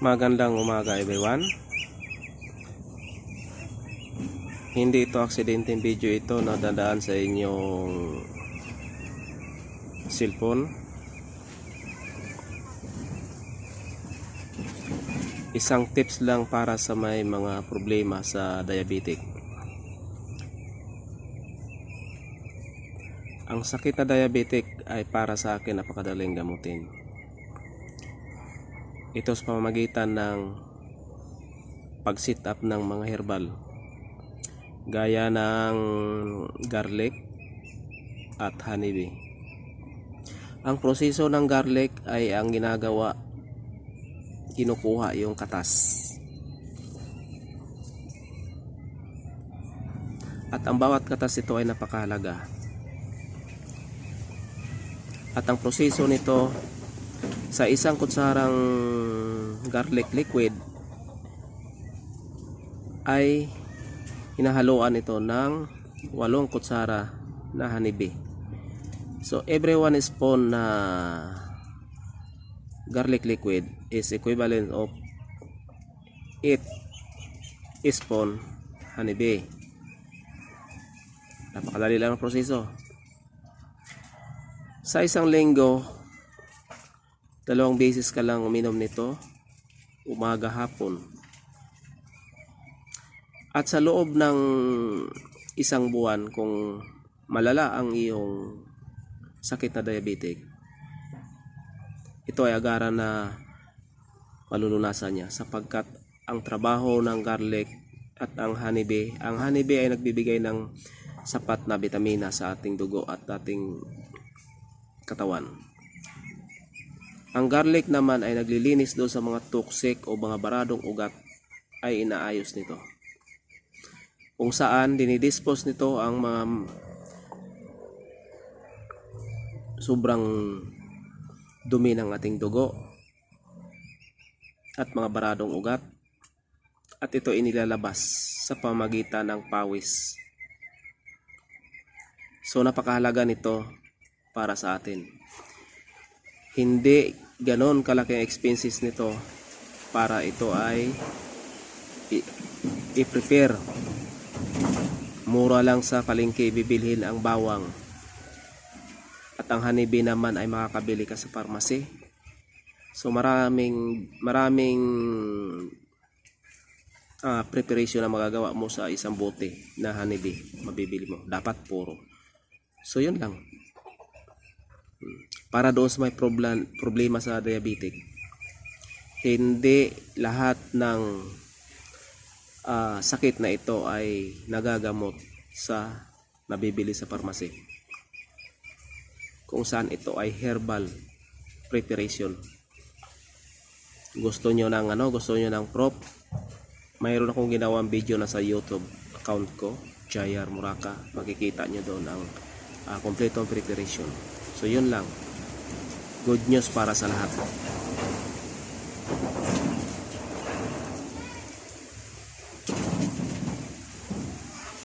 Magandang umaga everyone. Hindi ito aksidenteng video ito na dadaan sa inyong cellphone. Isang tips lang para sa may mga problema sa diabetic. Ang sakit na diabetic ay para sa akin napakadaling gamutin. Ito sa pamamagitan ng pag-sit up ng mga herbal gaya ng garlic at honeybee. Ang proseso ng garlic ay ang ginagawa, kinukuha yung katas. At ang bawat katas ito ay napakahalaga. At ang proseso nito, sa isang kutsarang garlic liquid ay hinahaluan ito ng 8 kutsara na honeybee. So every 1 spoon na garlic liquid is equivalent of 8 spoon honeybee. Napakadali lang ang proseso. Sa isang linggo, 2 beses ka lang uminom nito, umaga hapon. At sa loob ng 1 buwan, kung malala ang iyong sakit na diabetic, ito ay agaran na malulunasan niya, sapagkat ang trabaho ng garlic at ang honeybee ay nagbibigay ng sapat na bitamina sa ating dugo at ating katawan. Ang garlic naman ay naglilinis doon sa mga toxic o mga baradong ugat, ay inaayos nito. Kung saan dinidispose nito ang mga sobrang dumi ng ating dugo at mga baradong ugat, at ito inilalabas sa pamamagitan ng pawis. So napakahalaga nito para sa atin. Hindi ganon kalaki ang expenses nito para ito ay i-prepare. Mura lang sa palengke bibilhin ang bawang. At ang honeybee naman ay makakabili ka sa pharmacy. So maraming preparation na magagawa mo sa isang bote na honeybee mabibili mo. Dapat puro. So yun lang. Para doon sa may problema sa diabetic, hindi lahat ng sakit na ito ay nagagamot sa nabibili sa pharmacy, kung saan ito ay herbal preparation. Gusto nyo ng prop, mayroon akong ginawang video na sa YouTube account ko, Jayar Muraka. Makikita nyo doon ang kompletong preparation. So yun lang. Good news para sa lahat.